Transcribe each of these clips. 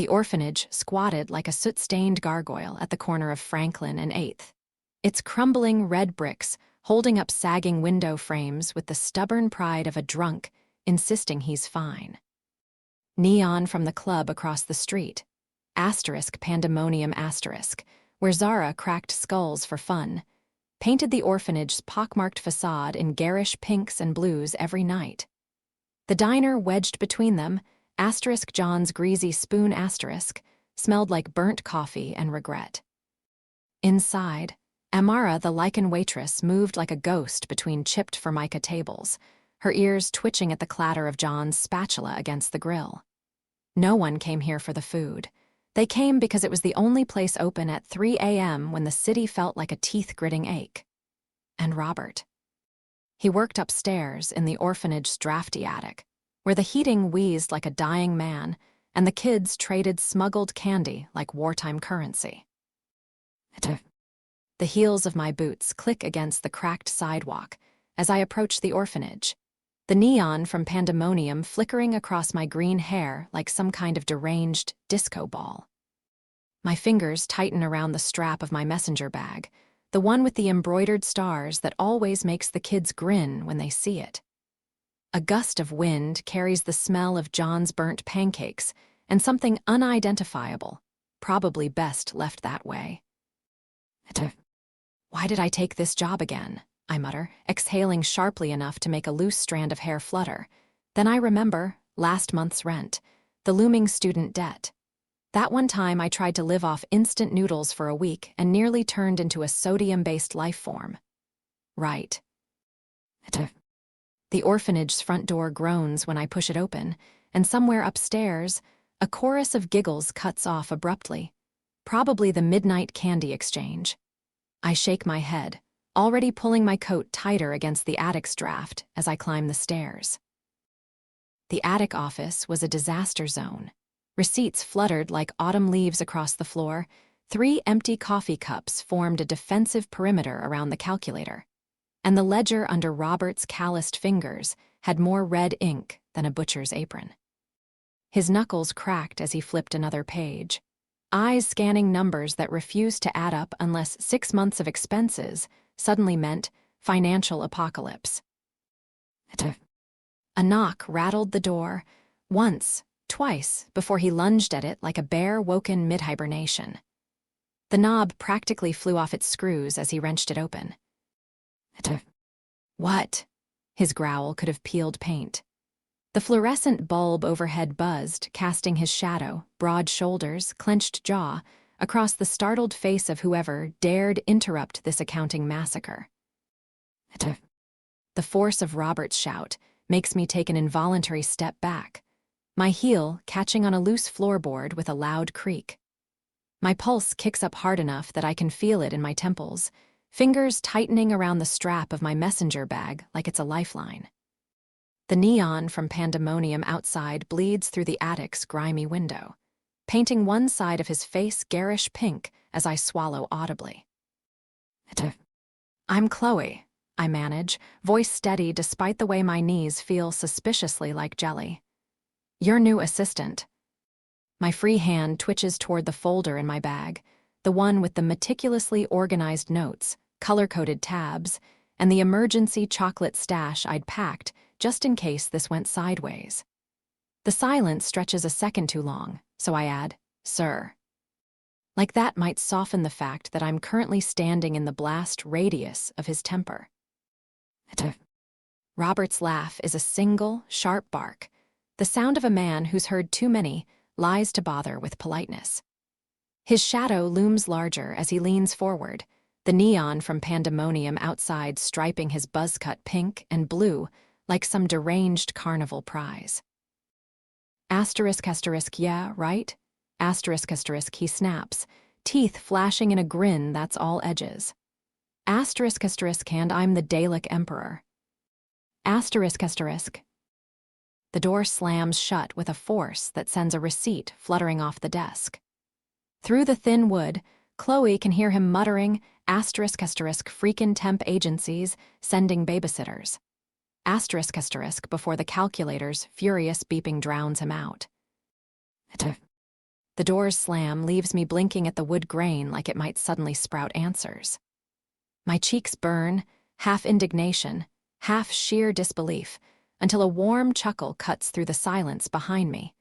The orphanage squatted like a soot-stained gargoyle at the corner of Franklin and 8th. Its crumbling red bricks holding up sagging window frames with the stubborn pride of a drunk insisting he's fine. Neon from the club across the street. Pandemonium *, where Zara cracked skulls for fun, painted the orphanage's pockmarked facade in garish pinks and blues every night. The diner wedged between them, John's greasy spoon *, smelled like burnt coffee and regret. Inside, Amara, the lichen waitress, moved like a ghost between chipped formica tables, her ears twitching at the clatter of John's spatula against the grill. No one came here for the food. They came because it was the only place open at 3 a.m. when the city felt like a teeth-gritting ache. And Robert. He worked upstairs in the orphanage's drafty attic, where the heating wheezed like a dying man and the kids traded smuggled candy like wartime currency. The heels of my boots click against the cracked sidewalk as I approach the orphanage, the neon from Pandemonium flickering across my green hair like some kind of deranged disco ball. My fingers tighten around the strap of my messenger bag, the one with the embroidered stars that always makes the kids grin when they see it. A gust of wind carries the smell of John's burnt pancakes and something unidentifiable, probably best left that way. Why did I take this job again? I mutter, exhaling sharply enough to make a loose strand of hair flutter. Then I remember last month's rent, the looming student debt. That one time I tried to live off instant noodles for a week and nearly turned into a sodium-based life form. Right. The orphanage's front door groans when I push it open, and somewhere upstairs, a chorus of giggles cuts off abruptly. Probably the midnight candy exchange. I shake my head, already pulling my coat tighter against the attic's draft as I climb the stairs. The attic office was a disaster zone. Receipts fluttered like autumn leaves across the floor. 3 empty coffee cups formed a defensive perimeter around the calculator, and the ledger under Robert's calloused fingers had more red ink than a butcher's apron. His knuckles cracked as he flipped another page, eyes scanning numbers that refused to add up unless 6 months of expenses suddenly meant financial apocalypse. A knock rattled the door, once, twice, before he lunged at it like a bear woken mid-hibernation. The knob practically flew off its screws as he wrenched it open. What? His growl could have peeled paint. The fluorescent bulb overhead buzzed, casting his shadow, broad shoulders, clenched jaw, across the startled face of whoever dared interrupt this accounting massacre. The force of Robert's shout makes me take an involuntary step back, my heel catching on a loose floorboard with a loud creak. My pulse kicks up hard enough that I can feel it in my temples, fingers tightening around the strap of my messenger bag like it's a lifeline. The neon from Pandemonium outside bleeds through the attic's grimy window, painting one side of his face garish pink as I swallow audibly. I'm Chloe, I manage, voice steady despite the way my knees feel suspiciously like jelly. Your new assistant. My free hand twitches toward the folder in my bag, the one with the meticulously organized notes, color-coded tabs, and the emergency chocolate stash I'd packed just in case this went sideways. The silence stretches a second too long, so I add, "Sir." Like that might soften the fact that I'm currently standing in the blast radius of his temper. Robert's laugh is a single, sharp bark, the sound of a man who's heard too many lies to bother with politeness. His shadow looms larger as he leans forward, the neon from Pandemonium outside striping his buzz-cut pink and blue like some deranged carnival prize. Yeah, right? He snaps, teeth flashing in a grin that's all edges. And I'm the Dalek Emperor. The door slams shut with a force that sends a receipt fluttering off the desk. Through the thin wood, Chloe can hear him muttering, freakin' temp agencies sending babysitters. Before the calculator's furious beeping drowns him out. The door's slam leaves me blinking at the wood grain like it might suddenly sprout answers. My cheeks burn, half indignation, half sheer disbelief, until a warm chuckle cuts through the silence behind me.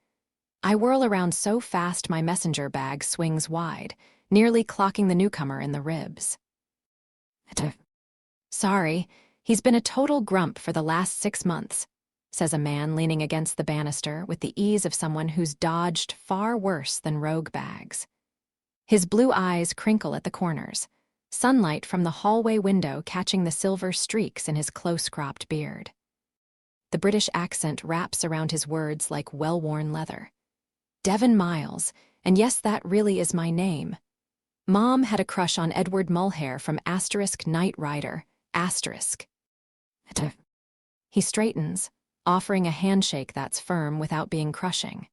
I whirl around so fast my messenger bag swings wide, nearly clocking the newcomer in the ribs. "Sorry, he's been a total grump for the last 6 months," says a man leaning against the banister with the ease of someone who's dodged far worse than rogue bags. His blue eyes crinkle at the corners, sunlight from the hallway window catching the silver streaks in his close-cropped beard. The British accent wraps around his words like well-worn leather. Devon Miles, and yes, that really is my name. Mom had a crush on Edward Mulhare from Knight Rider, *. He straightens, offering a handshake that's firm without being crushing.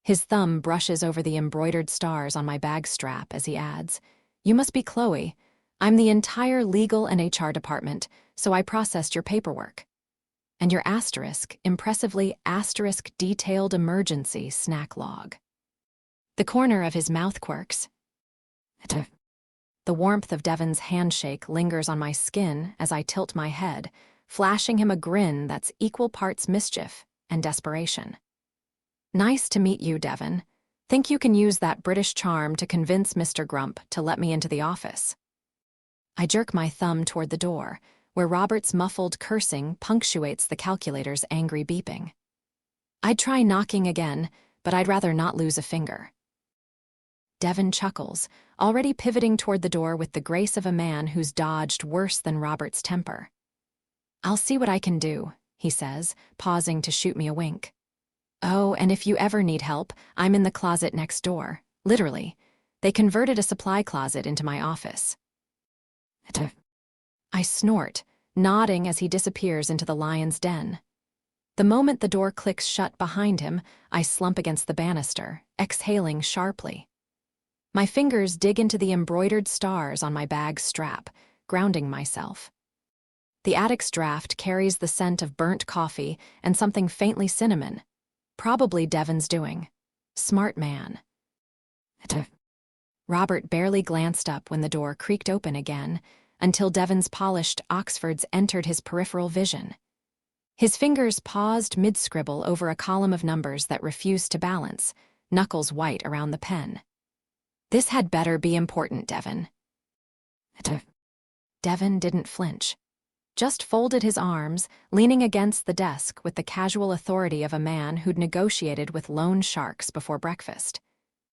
His thumb brushes over the embroidered stars on my bag strap as he adds, "You must be Chloe. I'm the entire legal and HR department, so I processed your paperwork. And your impressively detailed emergency snack log." The corner of his mouth quirks. The warmth of Devon's handshake lingers on my skin as I tilt my head, flashing him a grin that's equal parts mischief and desperation. "Nice to meet you, Devon. Think you can use that British charm to convince Mr. Grump to let me into the office?" I jerk my thumb toward the door, where Robert's muffled cursing punctuates the calculator's angry beeping. I'd try knocking again, but I'd rather not lose a finger. Devon chuckles, already pivoting toward the door with the grace of a man who's dodged worse than Robert's temper. "I'll see what I can do," he says, pausing to shoot me a wink. "Oh, and if you ever need help, I'm in the closet next door. Literally. They converted a supply closet into my office." I snort, nodding as he disappears into the lion's den. The moment the door clicks shut behind him, I slump against the banister, exhaling sharply. My fingers dig into the embroidered stars on my bag's strap, grounding myself. The attic's draft carries the scent of burnt coffee and something faintly cinnamon. Probably Devon's doing. Smart man. Robert barely glanced up when the door creaked open again, until Devon's polished Oxfords entered his peripheral vision. His fingers paused mid-scribble over a column of numbers that refused to balance, knuckles white around the pen. "This had better be important, Devon." Devon didn't flinch. Just folded his arms, leaning against the desk with the casual authority of a man who'd negotiated with loan sharks before breakfast.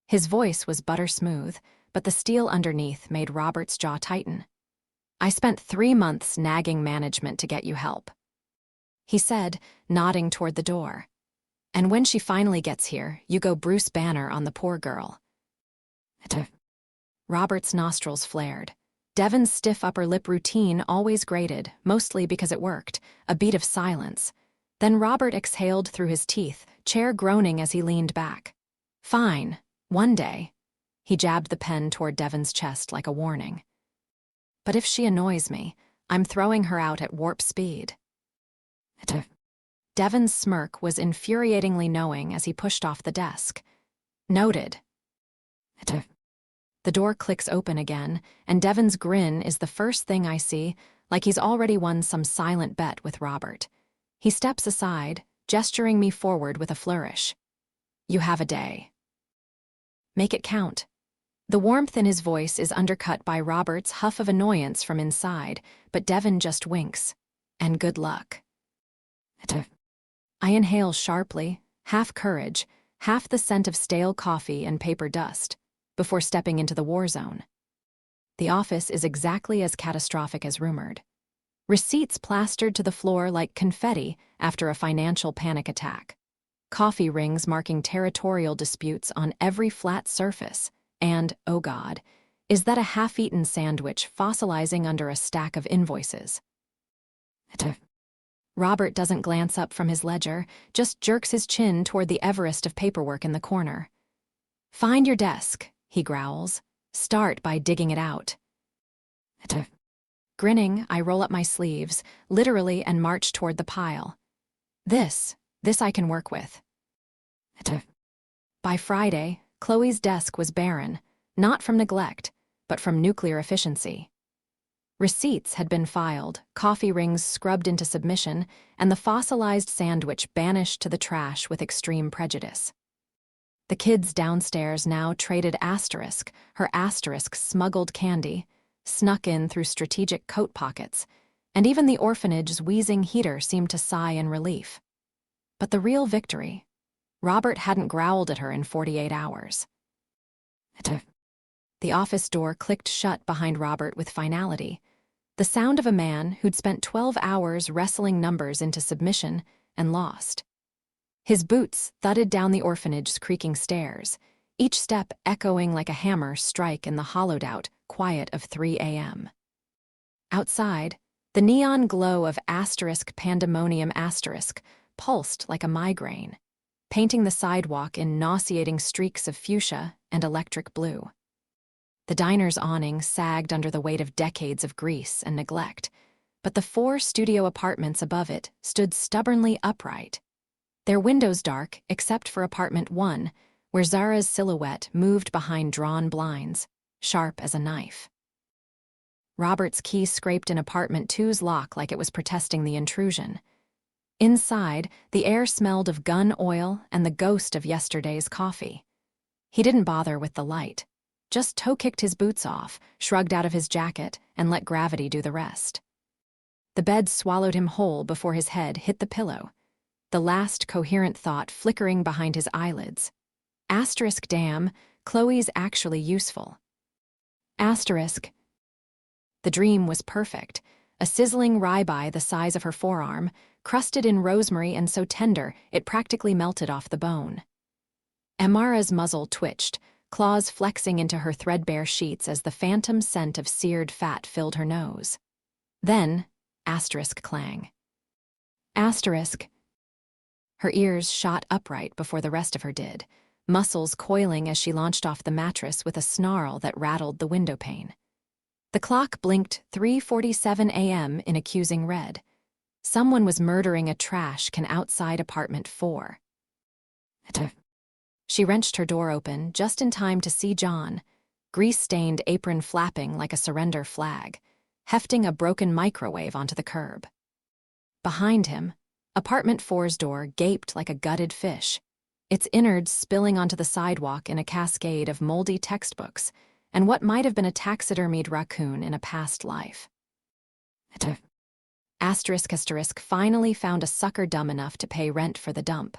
His voice was butter smooth, but the steel underneath made Robert's jaw tighten. "I spent 3 months nagging management to get you help," he said, nodding toward the door. "And when she finally gets here, you go Bruce Banner on the poor girl." Robert's nostrils flared. Devon's stiff upper lip routine always grated, mostly because it worked, a beat of silence. Then Robert exhaled through his teeth, chair groaning as he leaned back. "Fine. One day." He jabbed the pen toward Devon's chest like a warning. "But if she annoys me, I'm throwing her out at warp speed." Devon's smirk was infuriatingly knowing as he pushed off the desk. "Noted." The door clicks open again, and Devon's grin is the first thing I see, like he's already won some silent bet with Robert. He steps aside, gesturing me forward with a flourish. "You have a day. Make it count." The warmth in his voice is undercut by Robert's huff of annoyance from inside, but Devon just winks. "And good luck." I inhale sharply, half courage, half the scent of stale coffee and paper dust, before stepping into the war zone. The office is exactly as catastrophic as rumored. Receipts plastered to the floor like confetti after a financial panic attack. Coffee rings marking territorial disputes on every flat surface. And, oh God, is that a half-eaten sandwich fossilizing under a stack of invoices? Robert doesn't glance up from his ledger, just jerks his chin toward the Everest of paperwork in the corner. "Find your desk," he growls. "Start by digging it out." Grinning, I roll up my sleeves, literally, and march toward the pile. This I can work with. By Friday, Chloe's desk was barren, not from neglect, but from nuclear efficiency. Receipts had been filed, coffee rings scrubbed into submission, and the fossilized sandwich banished to the trash with extreme prejudice. The kids downstairs now traded Asterisk, her Asterisk smuggled candy, snuck in through strategic coat pockets, and even the orphanage's wheezing heater seemed to sigh in relief. But the real victory, Robert hadn't growled at her in 48 hours. The office door clicked shut behind Robert with finality, the sound of a man who'd spent 12 hours wrestling numbers into submission and lost. His boots thudded down the orphanage's creaking stairs, each step echoing like a hammer strike in the hollowed-out quiet of 3 a.m. Outside, the neon glow of Asterisk Pandemonium Asterisk pulsed like a migraine, painting the sidewalk in nauseating streaks of fuchsia and electric blue. The diner's awning sagged under the weight of decades of grease and neglect, but the 4 studio apartments above it stood stubbornly upright, their windows dark except for apartment 1, where Zara's silhouette moved behind drawn blinds, sharp as a knife. Robert's key scraped in apartment 2's lock like it was protesting the intrusion. Inside, the air smelled of gun oil and the ghost of yesterday's coffee. He didn't bother with the light, just toe-kicked his boots off, shrugged out of his jacket, and let gravity do the rest. The bed swallowed him whole before his head hit the pillow, the last coherent thought flickering behind his eyelids. Asterisk damn, Chloe's actually useful. Asterisk. The dream was perfect, a sizzling ribeye the size of her forearm, crusted in rosemary and so tender it practically melted off the bone. Amara's muzzle twitched, claws flexing into her threadbare sheets as the phantom scent of seared fat filled her nose. Then, asterisk clang. Asterisk. Her ears shot upright before the rest of her did, muscles coiling as she launched off the mattress with a snarl that rattled the windowpane. The clock blinked 3:47 a.m. in accusing red. Someone was murdering a trash can outside apartment 4. She wrenched her door open just in time to see John, grease-stained apron flapping like a surrender flag, hefting a broken microwave onto the curb. Behind him, apartment 4's door gaped like a gutted fish, its innards spilling onto the sidewalk in a cascade of moldy textbooks and what might have been a taxidermied raccoon in a past life. Asterisk finally found a sucker dumb enough to pay rent for the dump.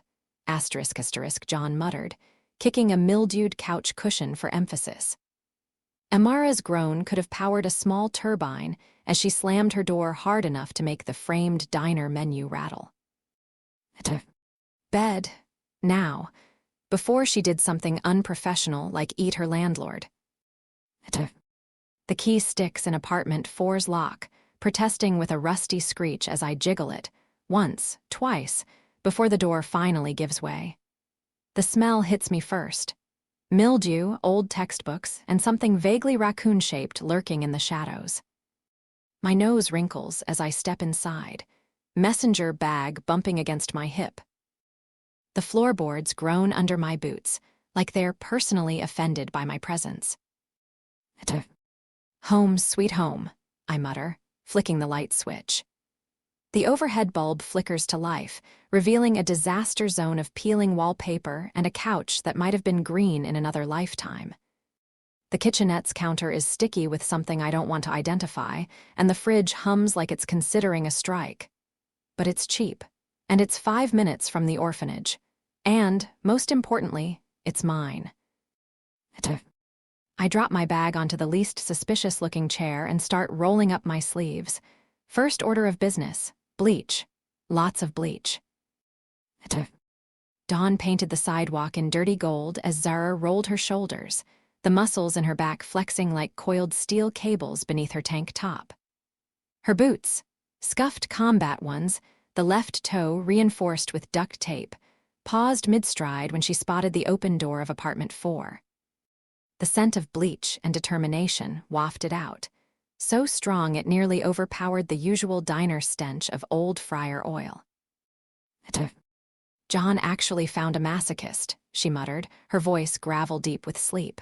Asterisk, John muttered, kicking a mildewed couch cushion for emphasis. Amara's groan could have powered a small turbine as she slammed her door hard enough to make the framed diner menu rattle. Bed, now, before she did something unprofessional like eat her landlord. The key sticks in apartment 4's lock, protesting with a rusty screech as I jiggle it, once, twice, before the door finally gives way. The smell hits me first. Mildew, old textbooks, and something vaguely raccoon-shaped lurking in the shadows. My nose wrinkles as I step inside, messenger bag bumping against my hip. The floorboards groan under my boots, like they're personally offended by my presence. Home, sweet home, I mutter, flicking the light switch. The overhead bulb flickers to life, revealing a disaster zone of peeling wallpaper and a couch that might have been green in another lifetime. The kitchenette's counter is sticky with something I don't want to identify, and the fridge hums like it's considering a strike. But it's cheap, and it's 5 minutes from the orphanage. And, most importantly, it's mine. I drop my bag onto the least suspicious-looking chair and start rolling up my sleeves. First order of business, bleach. Lots of bleach. Dawn painted the sidewalk in dirty gold as Zara rolled her shoulders, the muscles in her back flexing like coiled steel cables beneath her tank top. Her boots, scuffed combat ones, the left toe reinforced with duct tape, paused mid-stride when she spotted the open door of apartment 4. The scent of bleach and determination wafted out, so strong it nearly overpowered the usual diner stench of old fryer oil. John actually found a masochist, she muttered, her voice gravel-deep with sleep.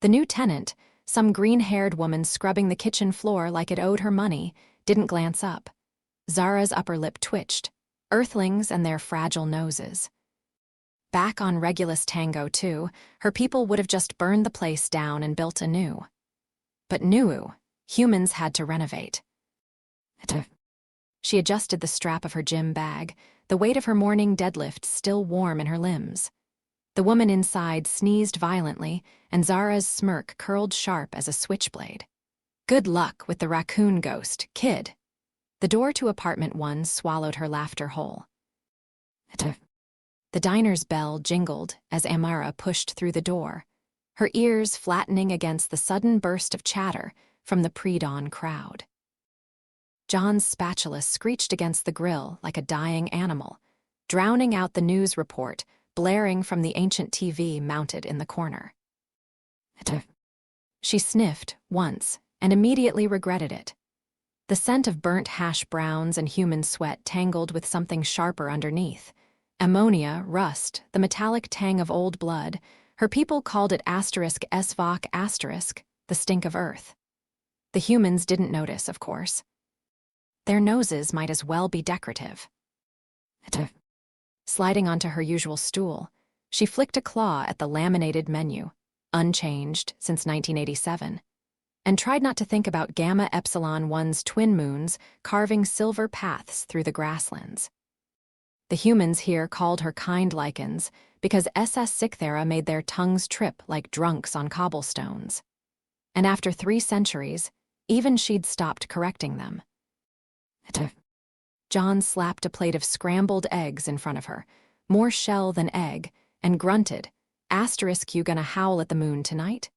The new tenant, some green-haired woman scrubbing the kitchen floor like it owed her money, didn't glance up. Zara's upper lip twitched. Earthlings and their fragile noses. Back on Regulus Tango 2, her people would have just burned the place down and built anew. But humans had to renovate. She adjusted the strap of her gym bag, the weight of her morning deadlift still warm in her limbs. The woman inside sneezed violently, and Zara's smirk curled sharp as a switchblade. Good luck with the raccoon ghost, kid. The door to apartment 1 swallowed her laughter whole. The diner's bell jingled as Amara pushed through the door, her ears flattening against the sudden burst of chatter from the pre-dawn crowd. John's spatula screeched against the grill like a dying animal, drowning out the news report blaring from the ancient TV mounted in the corner. She sniffed once and immediately regretted it. The scent of burnt hash browns and human sweat tangled with something sharper underneath. Ammonia, rust, the metallic tang of old blood. Her people called it *SVOC*, the stink of earth. The humans didn't notice, of course. Their noses might as well be decorative. Sliding onto her usual stool, she flicked a claw at the laminated menu, unchanged since 1987, and tried not to think about Gamma Epsilon 1's twin moons carving silver paths through the grasslands. The humans here called her kind lichens because SS Sikthera made their tongues trip like drunks on cobblestones. And after 3 centuries, even she'd stopped correcting them. John slapped a plate of scrambled eggs in front of her, more shell than egg, and grunted, "You gonna howl at the moon tonight?"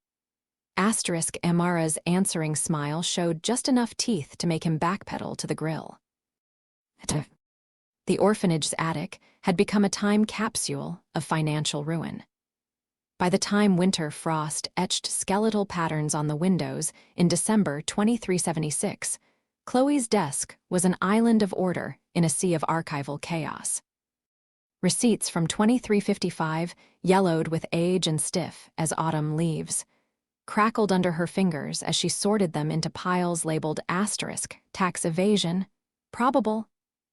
Amara's answering smile showed just enough teeth to make him backpedal to the grill. The orphanage's attic had become a time capsule of financial ruin. By the time winter frost etched skeletal patterns on the windows in December 2376, Chloe's desk was an island of order in a sea of archival chaos. Receipts from 2355, yellowed with age and stiff as autumn leaves, crackled under her fingers as she sorted them into piles labeled tax evasion, probable,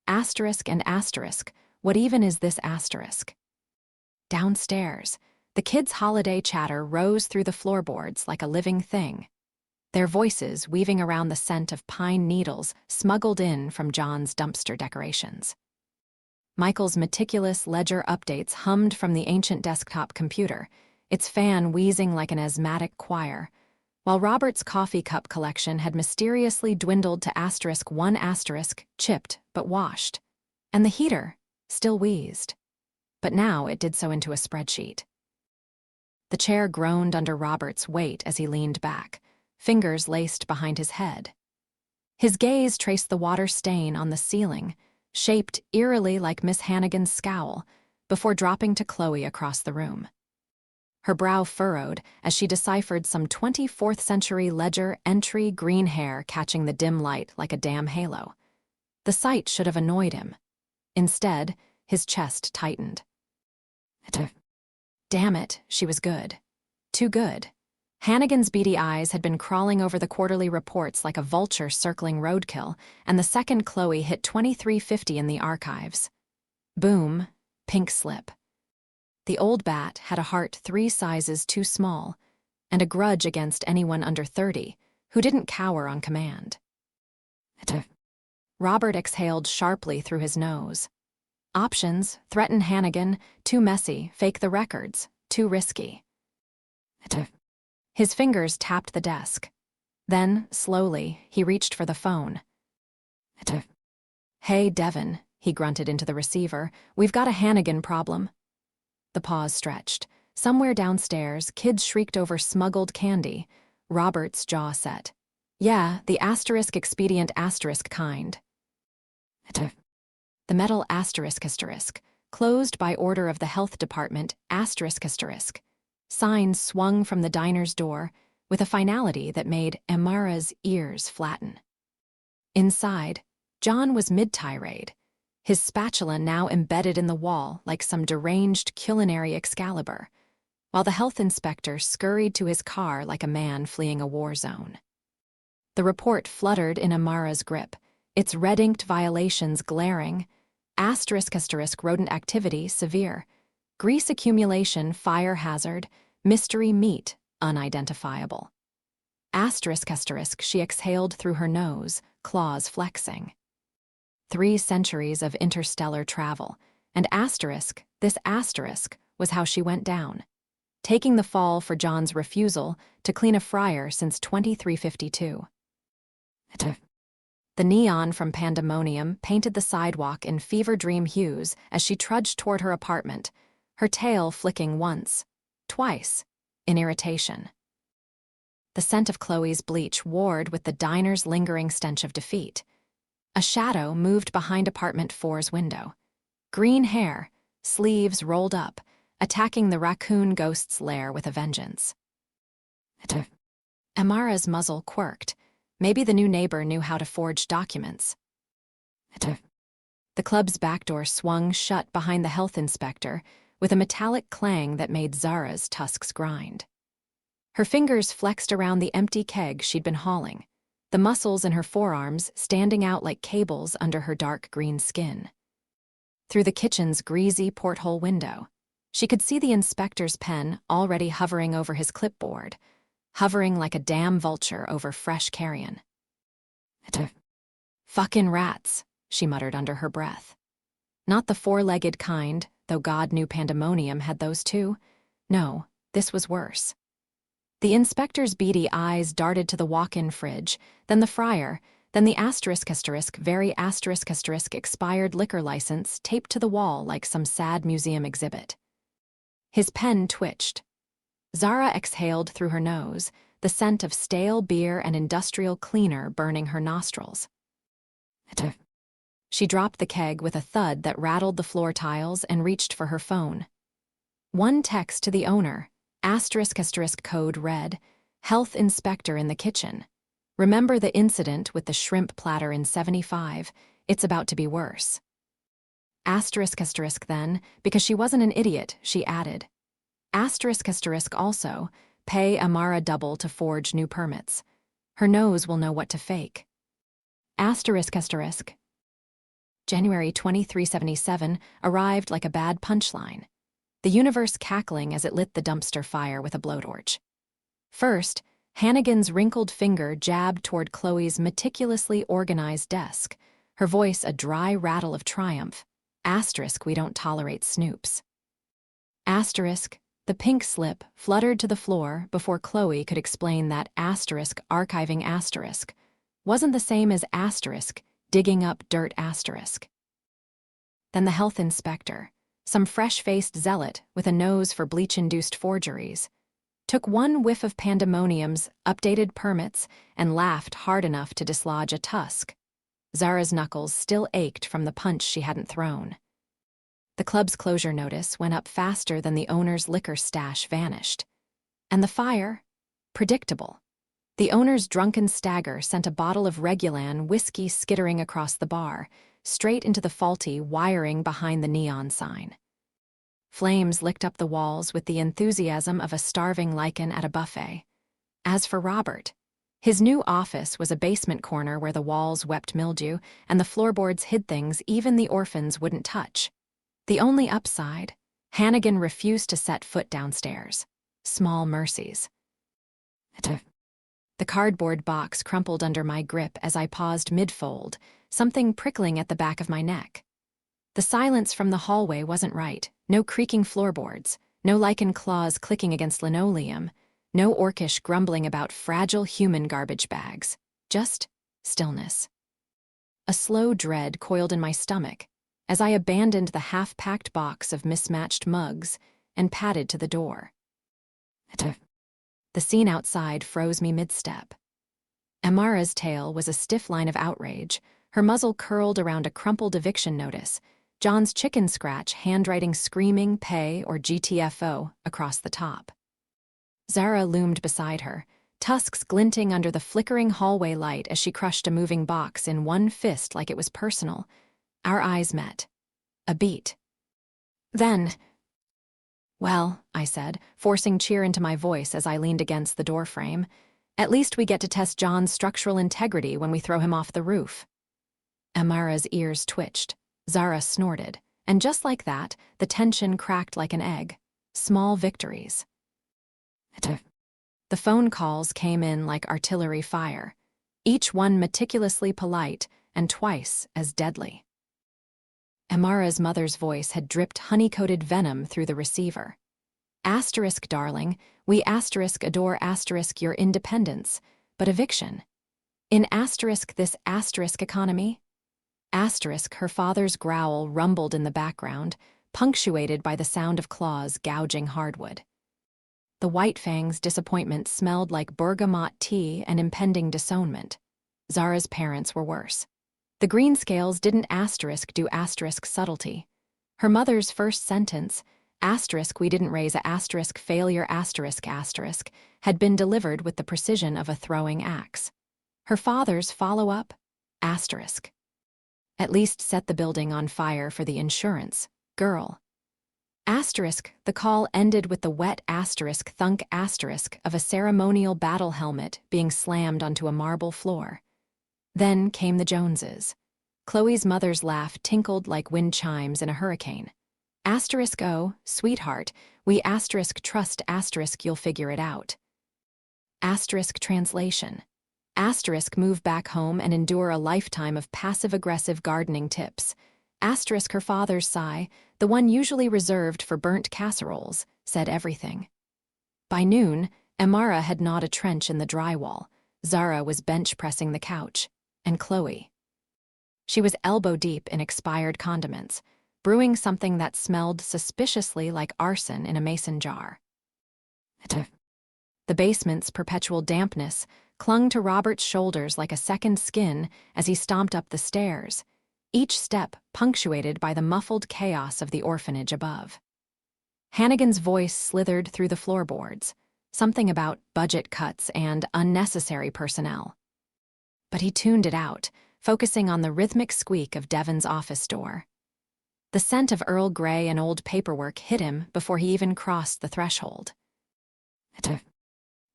and what even is this asterisk? Downstairs, the kids' holiday chatter rose through the floorboards like a living thing, their voices weaving around the scent of pine needles smuggled in from John's dumpster decorations. Michael's meticulous ledger updates hummed from the ancient desktop computer, its fan wheezing like an asthmatic choir, while Robert's coffee cup collection had mysteriously dwindled to *1*, chipped but washed, and the heater still wheezed. But now it did so into a spreadsheet. The chair groaned under Robert's weight as he leaned back, fingers laced behind his head. His gaze traced the water stain on the ceiling, shaped eerily like Miss Hannigan's scowl, before dropping to Chloe across the room. Her brow furrowed as she deciphered some 24th century ledger entry, green hair catching the dim light like a damn halo. The sight should have annoyed him. Instead, his chest tightened. Damn it, she was good. Too good. Hannigan's beady eyes had been crawling over the quarterly reports like a vulture circling roadkill, and the second Chloe hit 2350 in the archives. Boom, pink slip. The old bat had a heart 3 sizes too small, and a grudge against anyone under 30 who didn't cower on command. Robert exhaled sharply through his nose. Options: threaten Hannigan, too messy; fake the records, too risky. His fingers tapped the desk. Then, slowly, he reached for the phone. "Hey, Devin," he grunted into the receiver, "we've got a Hannigan problem." The pause stretched. Somewhere downstairs, kids shrieked over smuggled candy. Robert's jaw set. "Yeah, the expedient kind." The metal ***, closed by order of the health department ***. Signs swung from the diner's door with a finality that made Amara's ears flatten. Inside, John was mid-tirade, his spatula now embedded in the wall like some deranged culinary Excalibur, while the health inspector scurried to his car like a man fleeing a war zone. The report fluttered in Amara's grip, its red-inked violations glaring. *** rodent activity severe. Grease accumulation fire hazard. Mystery meat unidentifiable. ***, she exhaled through her nose, claws flexing. 3 centuries of interstellar travel, and this asterisk was how she went down, taking the fall for John's refusal to clean a fryer since 2352. The neon from Pandemonium painted the sidewalk in fever-dream hues as she trudged toward her apartment, her tail flicking once, twice, in irritation. The scent of Chloe's bleach warred with the diner's lingering stench of defeat. A shadow moved behind apartment 4's window. Green hair, sleeves rolled up, attacking the raccoon ghost's lair with a vengeance. Amara's muzzle quirked. Maybe the new neighbor knew how to forge documents. The club's back door swung shut behind the health inspector with a metallic clang that made Zara's tusks grind. Her fingers flexed around the empty keg she'd been hauling, the muscles in her forearms standing out like cables under her dark green skin. Through the kitchen's greasy porthole window, she could see the inspector's pen already hovering over his clipboard, hovering like a damn vulture over fresh carrion. "Fucking rats," she muttered under her breath. Not the 4-legged kind, though God knew Pandemonium had those too. No, this was worse. The inspector's beady eyes darted to the walk-in fridge, then the fryer, then the very expired liquor license taped to the wall like some sad museum exhibit. His pen twitched. Zara exhaled through her nose, the scent of stale beer and industrial cleaner burning her nostrils. She dropped the keg with a thud that rattled the floor tiles and reached for her phone. One text to the owner, code read, "Health inspector in the kitchen. Remember the incident with the shrimp platter in 75, it's about to be worse." Then, because she wasn't an idiot, she added. Also, pay Amara double to forge new permits. Her nose will know what to fake. January 2377 arrived like a bad punchline, the universe cackling as it lit the dumpster fire with a blowtorch. First, Hannigan's wrinkled finger jabbed toward Chloe's meticulously organized desk, her voice a dry rattle of triumph. We don't tolerate snoops. The pink slip fluttered to the floor before Chloe could explain that archiving wasn't the same as digging up dirt . Then the health inspector, some fresh-faced zealot with a nose for bleach-induced forgeries, took one whiff of Pandemonium's updated permits and laughed hard enough to dislodge a tusk. Zara's knuckles still ached from the punch she hadn't thrown. The club's closure notice went up faster than the owner's liquor stash vanished. And the fire? Predictable. The owner's drunken stagger sent a bottle of Regulan whiskey skittering across the bar, straight into the faulty wiring behind the neon sign. Flames licked up the walls with the enthusiasm of a starving lichen at a buffet. As for Robert, his new office was a basement corner where the walls wept mildew and the floorboards hid things even the orphans wouldn't touch. The only upside, Hannigan refused to set foot downstairs. Small mercies. The cardboard box crumpled under my grip as I paused mid-fold, something prickling at the back of my neck. The silence from the hallway wasn't right. No creaking floorboards, no lichen claws clicking against linoleum, no orcish grumbling about fragile human garbage bags. Just stillness. A slow dread coiled in my stomach as I abandoned the half-packed box of mismatched mugs and padded to the door. The scene outside froze me mid-step. Amara's tail was a stiff line of outrage, her muzzle curled around a crumpled eviction notice, John's chicken scratch handwriting screaming pay or GTFO across the top. Zara loomed beside her, tusks glinting under the flickering hallway light as she crushed a moving box in one fist like it was personal. Our eyes met. A beat. Then, well, I said, forcing cheer into my voice as I leaned against the doorframe, at least we get to test John's structural integrity when we throw him off the roof. Amara's ears twitched. Zara snorted. And just like that, the tension cracked like an egg. Small victories. The phone calls came in like artillery fire, each one meticulously polite and twice as deadly. Amara's mother's voice had dripped honey-coated venom through the receiver. Asterisk, darling, we asterisk adore asterisk your independence, but eviction. In asterisk this asterisk economy? Asterisk, her father's growl rumbled in the background, punctuated by the sound of claws gouging hardwood. The White Fang's disappointment smelled like bergamot tea and impending disownment. Zara's parents were worse. The Greenscales didn't asterisk do asterisk subtlety. Her mother's first sentence, asterisk we didn't raise a asterisk failure asterisk asterisk, had been delivered with the precision of a throwing axe. Her father's follow-up, asterisk. At least set the building on fire for the insurance, girl. Asterisk, the call ended with the wet asterisk thunk asterisk of a ceremonial battle helmet being slammed onto a marble floor. Then came the Joneses. Chloe's mother's laugh tinkled like wind chimes in a hurricane. Asterisk oh, sweetheart, we asterisk trust asterisk you'll figure it out. Asterisk translation. Asterisk move back home and endure a lifetime of passive-aggressive gardening tips. Asterisk her father's sigh, the one usually reserved for burnt casseroles, said everything. By noon, Amara had gnawed a trench in the drywall. Zara was bench-pressing the couch. And Chloe. She was elbow-deep in expired condiments, brewing something that smelled suspiciously like arson in a mason jar. The basement's perpetual dampness clung to Robert's shoulders like a second skin as he stomped up the stairs, each step punctuated by the muffled chaos of the orphanage above. Hannigan's voice slithered through the floorboards, something about budget cuts and unnecessary personnel. But he tuned it out, focusing on the rhythmic squeak of Devon's office door. The scent of Earl Grey and old paperwork hit him before he even crossed the threshold.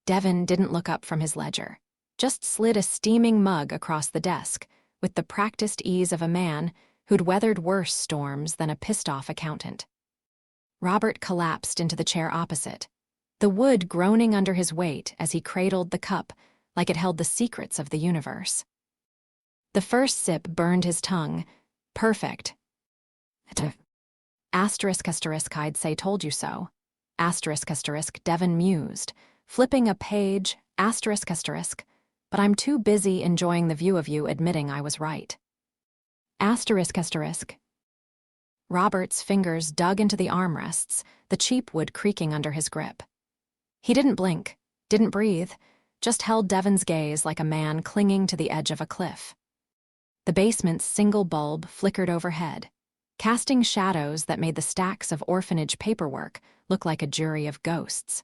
Devon didn't look up from his ledger, just slid a steaming mug across the desk with the practiced ease of a man who'd weathered worse storms than a pissed-off accountant. Robert collapsed into the chair opposite, the wood groaning under his weight as he cradled the cup like it held the secrets of the universe. The first sip burned his tongue. Perfect. Asterisk asterisk I'd say told you so. Asterisk asterisk Devon mused, flipping a page, asterisk asterisk, but I'm too busy enjoying the view of you admitting I was right. Asterisk asterisk. Robert's fingers dug into the armrests, the cheap wood creaking under his grip. He didn't blink, didn't breathe, just held Devon's gaze like a man clinging to the edge of a cliff. The basement's single bulb flickered overhead, casting shadows that made the stacks of orphanage paperwork look like a jury of ghosts.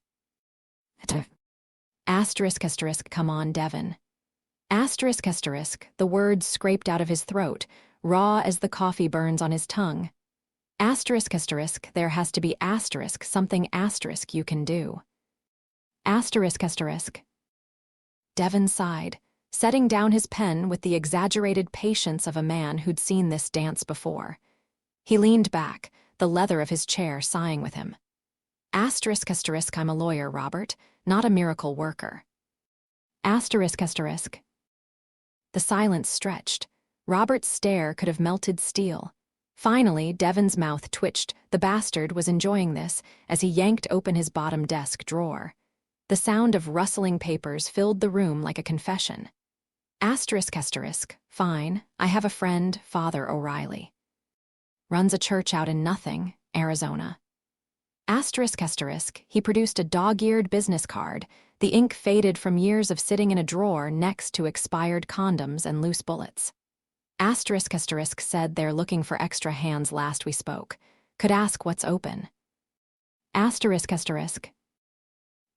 Asterisk asterisk come on, Devon. Asterisk asterisk, the words scraped out of his throat, raw as the coffee burns on his tongue. Asterisk asterisk, there has to be asterisk something asterisk you can do. Asterisk asterisk. Devon sighed, setting down his pen with the exaggerated patience of a man who'd seen this dance before. He leaned back, the leather of his chair sighing with him. Asterisk asterisk I'm a lawyer, Robert, not a miracle worker. Asterisk asterisk. The silence stretched. Robert's stare could have melted steel. Finally, Devon's mouth twitched. The bastard was enjoying this as he yanked open his bottom desk drawer. The sound of rustling papers filled the room like a confession. Asterisk asterisk, fine, I have a friend, Father O'Reilly. Runs a church out in Nothing, Arizona. Asterisk asterisk, he produced a dog-eared business card, the ink faded from years of sitting in a drawer next to expired condoms and loose bullets. Asterisk asterisk said they're looking for extra hands last we spoke. Could ask what's open. Asterisk asterisk.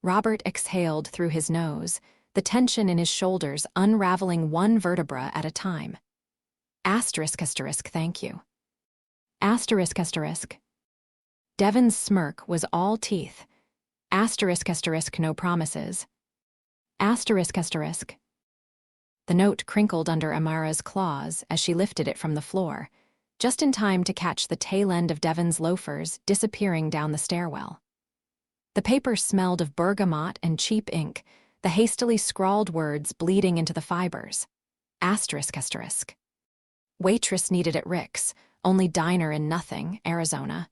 Robert exhaled through his nose, the tension in his shoulders unraveling one vertebra at a time. Asterisk asterisk thank you. Asterisk asterisk. Devon's smirk was all teeth. Asterisk asterisk no promises. Asterisk asterisk. The note crinkled under Amara's claws as she lifted it from the floor, just in time to catch the tail end of Devon's loafers disappearing down the stairwell. The paper smelled of bergamot and cheap ink, the hastily scrawled words bleeding into the fibers. Asterisk asterisk. Waitress needed at Rick's, only diner in Nothing, Arizona.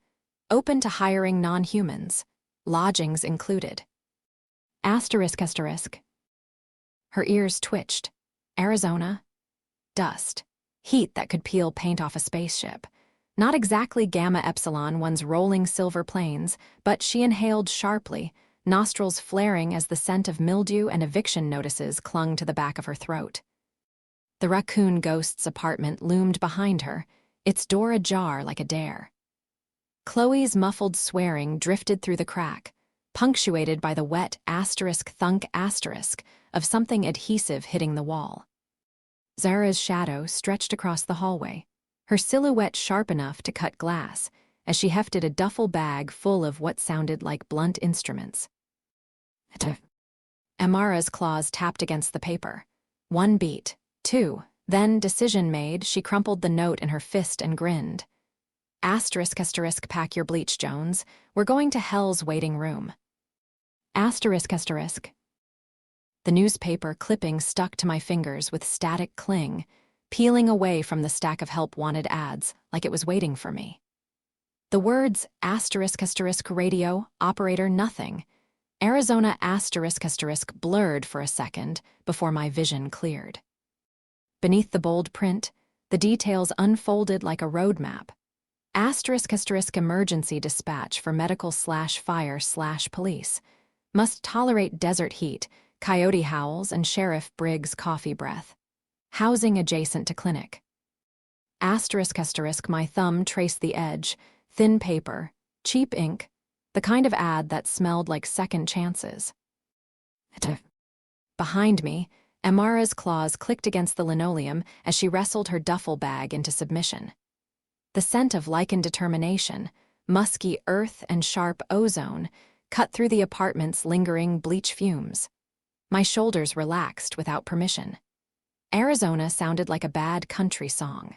Open to hiring non-humans. Lodgings included. Asterisk asterisk. Her ears twitched. Arizona. Dust. Heat that could peel paint off a spaceship. Not exactly Gamma Epsilon one's rolling silver plains, but she inhaled sharply, nostrils flaring as the scent of mildew and eviction notices clung to the back of her throat. The raccoon ghost's apartment loomed behind her, its door ajar like a dare. Chloe's muffled swearing drifted through the crack, punctuated by the wet asterisk thunk asterisk of something adhesive hitting the wall. Zara's shadow stretched across the hallway, her silhouette sharp enough to cut glass, as she hefted a duffel bag full of what sounded like blunt instruments. Amara's claws tapped against the paper. One beat, two, then, decision made, she crumpled the note in her fist and grinned. Asterisk asterisk pack your bleach, Jones. We're going to hell's waiting room. Asterisk asterisk. The newspaper clipping stuck to my fingers with static cling, peeling away from the stack of help-wanted ads like it was waiting for me. The words asterisk asterisk radio, operator nothing, Arizona asterisk asterisk blurred for a second before my vision cleared. Beneath the bold print, the details unfolded like a roadmap. Asterisk asterisk emergency dispatch for medical/fire/police. Must tolerate desert heat, coyote howls, and Sheriff Briggs' coffee breath. Housing adjacent to clinic. Asterisk asterisk my thumb traced the edge, thin paper, cheap ink, the kind of ad that smelled like second chances. Behind me, Amara's claws clicked against the linoleum as she wrestled her duffel bag into submission. The scent of lichen determination, musky earth and sharp ozone, cut through the apartment's lingering bleach fumes. My shoulders relaxed without permission. Arizona sounded like a bad country song.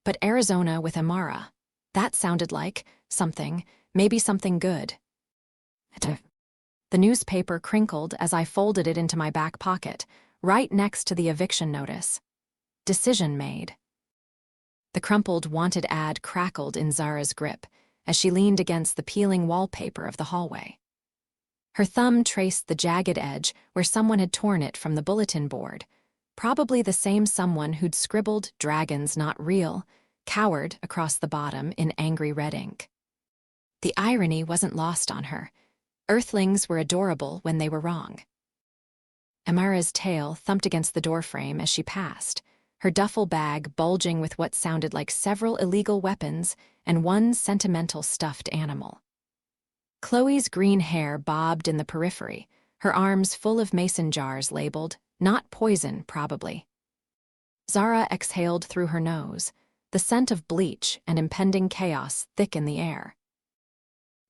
But Arizona with Amara, that sounded like something, maybe something good. The newspaper crinkled as I folded it into my back pocket, right next to the eviction notice. Decision made. The crumpled wanted ad crackled in Zara's grip as she leaned against the peeling wallpaper of the hallway. Her thumb traced the jagged edge where someone had torn it from the bulletin board, probably the same someone who'd scribbled "Dragons Not Real," "Coward" across the bottom in angry red ink. The irony wasn't lost on her. Earthlings were adorable when they were wrong. Amara's tail thumped against the doorframe as she passed, her duffel bag bulging with what sounded like several illegal weapons and one sentimental stuffed animal. Chloe's green hair bobbed in the periphery, her arms full of mason jars labeled, "Not poison, probably." Zara exhaled through her nose, the scent of bleach and impending chaos thick in the air.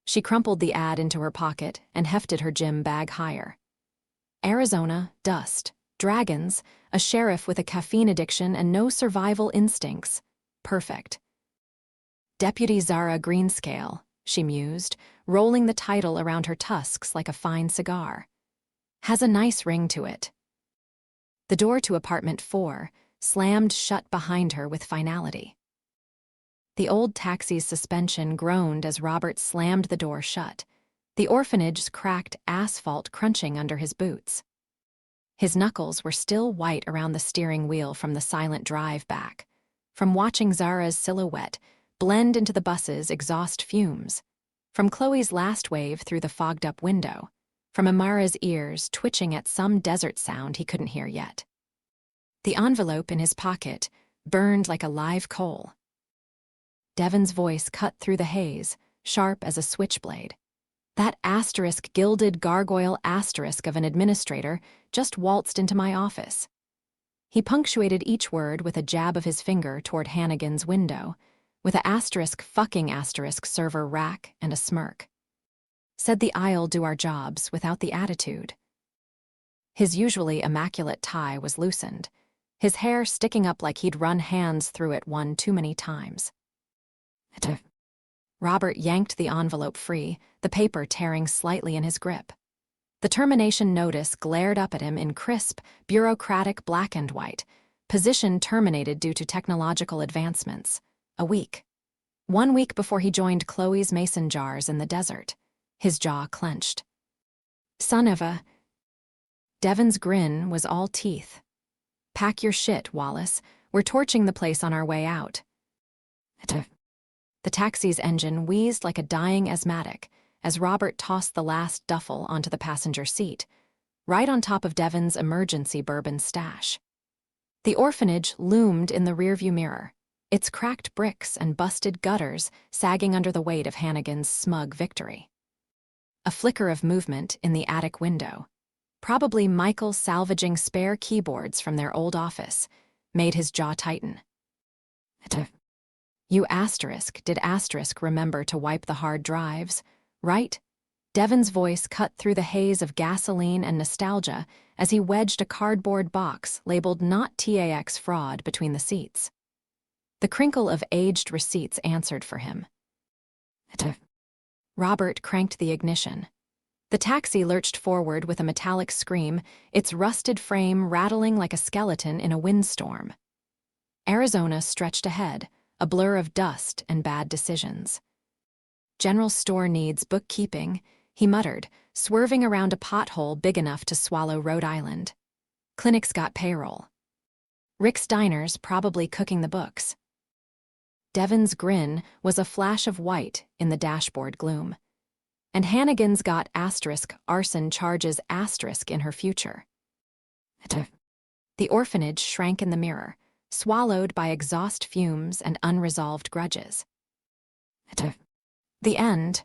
She crumpled the ad into her pocket and hefted her gym bag higher. Arizona, dust, dragons, a sheriff with a caffeine addiction and no survival instincts. Perfect. Deputy Zara Greenscale, she mused, rolling the title around her tusks like a fine cigar. Has a nice ring to it. The door to apartment 4 slammed shut behind her with finality. The old taxi's suspension groaned as Robert slammed the door shut, the orphanage's cracked asphalt crunching under his boots. His knuckles were still white around the steering wheel from the silent drive back, from watching Zara's silhouette blend into the bus's exhaust fumes, from Chloe's last wave through the fogged-up window, from Amara's ears twitching at some desert sound he couldn't hear yet. The envelope in his pocket burned like a live coal. Devon's voice cut through the haze, sharp as a switchblade. That asterisk-gilded gargoyle asterisk of an administrator just waltzed into my office. He punctuated each word with a jab of his finger toward Hannigan's window, with a fucking asterisk server rack and a smirk. Said the I'll do our jobs without the attitude. His usually immaculate tie was loosened, his hair sticking up like he'd run hands through it one too many times. Robert yanked the envelope free, the paper tearing slightly in his grip. The termination notice glared up at him in crisp, bureaucratic black and white. Position terminated due to technological advancements. A week. 1 week before he joined Chloe's mason jars in the desert. His jaw clenched. Son of a... Devon's grin was all teeth. Pack your shit, Wallace. We're torching the place on our way out. The taxi's engine wheezed like a dying asthmatic as Robert tossed the last duffel onto the passenger seat, right on top of Devon's emergency bourbon stash. The orphanage loomed in the rearview mirror, its cracked bricks and busted gutters sagging under the weight of Hannigan's smug victory. A flicker of movement in the attic window, probably Michael salvaging spare keyboards from their old office, made his jaw tighten. You did remember to wipe the hard drives, right? Devon's voice cut through the haze of gasoline and nostalgia as he wedged a cardboard box labeled "Not TAX Fraud" between the seats. The crinkle of aged receipts answered for him. Robert cranked the ignition. The taxi lurched forward with a metallic scream, its rusted frame rattling like a skeleton in a windstorm. Arizona stretched ahead, a blur of dust and bad decisions. General store needs bookkeeping, he muttered, swerving around a pothole big enough to swallow Rhode Island. Clinic's got payroll. Rick's Diner's probably cooking the books. Devon's grin was a flash of white in the dashboard gloom. And Hannigan's got arson charges in her future. The orphanage shrank in the mirror, swallowed by exhaust fumes and unresolved grudges. The end